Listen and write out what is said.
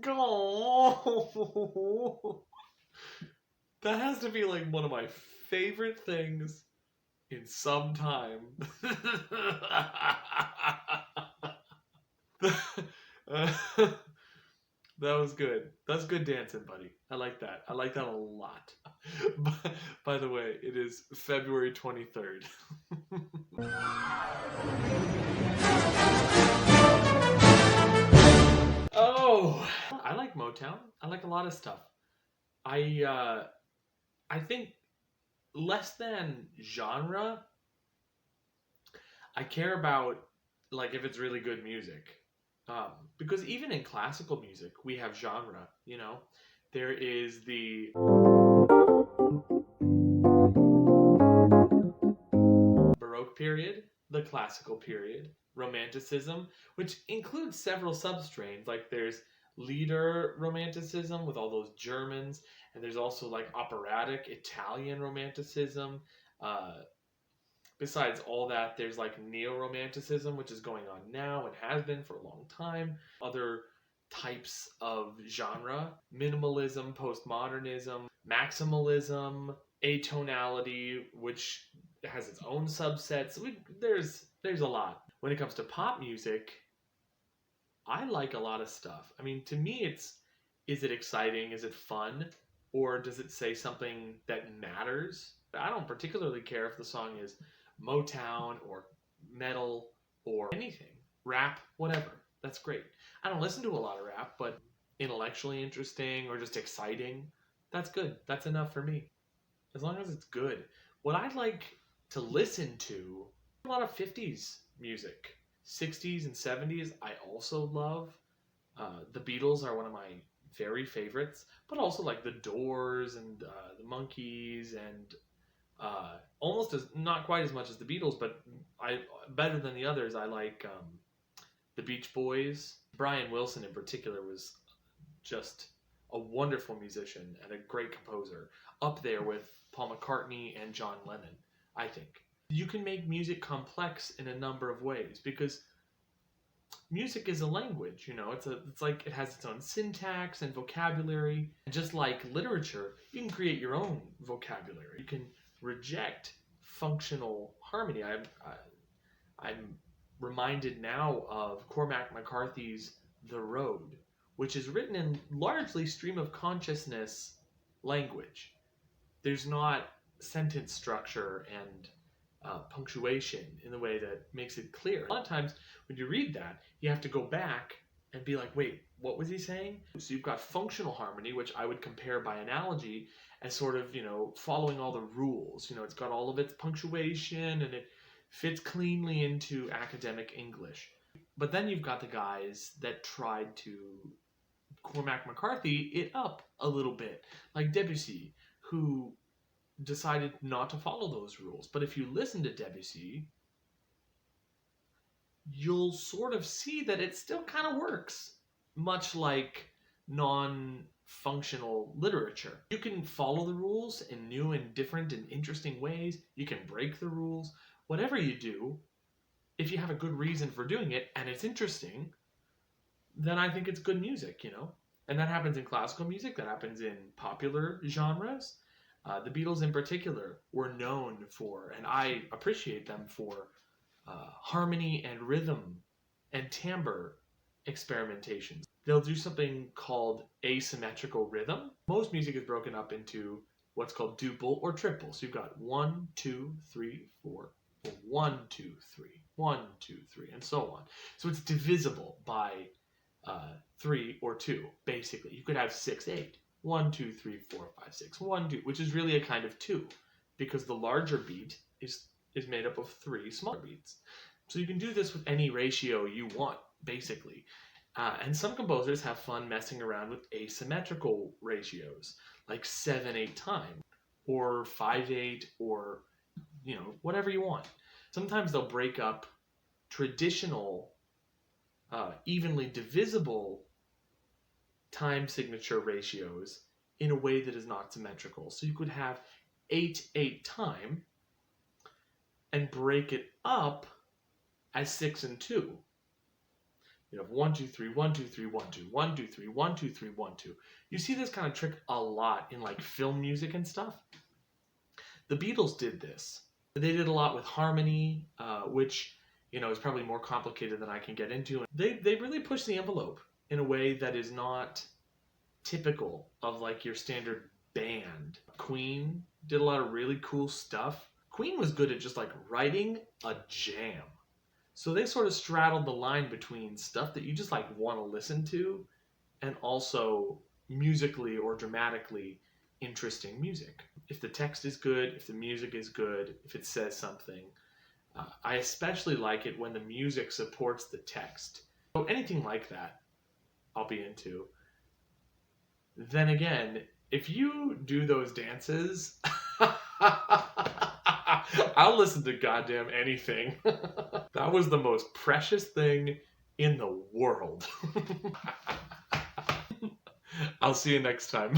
Oh, that has to be like one of my favorite things in some time. That was good. That's good dancing, buddy. I like that. I like that a lot. By the way, it is February 23rd. Oh, I like Motown. I like a lot of stuff. I think less than genre, I care about like if it's really good music. Because even in classical music, we have genre. There is the Baroque period, the classical period, Romanticism, which includes several substrains. Like there's Lieder Romanticism with all those Germans, and there's also like operatic Italian Romanticism. Uh, Besides all that, there's like neo-romanticism, which is going on now and has been for a long time. Other types of genre: minimalism, postmodernism, maximalism, atonality, which has its own subsets. There's a lot. When it comes to pop music, I like a lot of stuff. I mean, to me, is it exciting? Is it fun? Or does it say something that matters? I don't particularly care if the song is Motown or metal or anything, rap, whatever. That's great. I don't listen to a lot of rap, but intellectually interesting or just exciting, that's good. That's enough for me. As long as it's good. What I'd like to listen to, a lot of 50s music. 60s and 70s, I also love. The Beatles are one of my very favorites, but also like the Doors and the Monkees and almost as not quite as much as the Beatles, but I better than the others. I like the Beach Boys. Brian Wilson in particular was just a wonderful musician and a great composer, up there with Paul McCartney and John Lennon. I think you can make music complex in a number of ways because music is a language. It's like it has its own syntax and vocabulary. And just like literature, you can create your own vocabulary. You can reject functional harmony. I'm reminded now of Cormac McCarthy's The Road, which is written in largely stream of consciousness language. There's not sentence structure and punctuation in the way that makes it clear. A lot of times when you read that, you have to go back and be like, wait, what was he saying? So you've got functional harmony, which I would compare by analogy as sort of, following all the rules. It's got all of its punctuation and it fits cleanly into academic English. But then you've got the guys that tried to Cormac McCarthy it up a little bit, like Debussy, who decided not to follow those rules. But if you listen to Debussy, you'll sort of see that it still kind of works, much like non-functional literature. You can follow the rules in new and different and interesting ways. You can break the rules. Whatever you do, if you have a good reason for doing it and it's interesting, then I think it's good music, And that happens in classical music, that happens in popular genres. The Beatles in particular were known for, and I appreciate them for, harmony and rhythm and timbre experimentations. They'll do something called asymmetrical rhythm. Most music is broken up into what's called duple or triple. So you've got 1, 2, 3, 4, 1, 2, 3, 1, 2, 3, and so on. So it's divisible by 3 or 2, basically. You could have 6, 8. 1, 2, 3, 4, 5, 6. 1, 2, which is really a kind of 2, because the larger beat is made up of 3 smaller beats. So you can do this with any ratio you want, basically. And some composers have fun messing around with asymmetrical ratios, like 7/8 time, or 5/8, or whatever you want. Sometimes they'll break up traditional, evenly divisible time signature ratios in a way that is not symmetrical. So you could have 8/8 time and break it up as 6 and 2. You have 1, 2, 3, 1, 2, 3, 1, 2, 1, 2, 3, 1, 2, 3, 1, 2. You see this kind of trick a lot in like film music and stuff. The Beatles did this. They did a lot with harmony, which is probably more complicated than I can get into. They really push the envelope in a way that is not typical of like your standard band. Queen did a lot of really cool stuff. Queen was good at just like writing a jam. So they sort of straddled the line between stuff that you just like want to listen to and also musically or dramatically interesting music. If the text is good, if the music is good, if it says something. I especially like it when the music supports the text. So anything like that, I'll be into. Then again, if you do those dances, I'll listen to goddamn anything. That was the most precious thing in the world. I'll see you next time.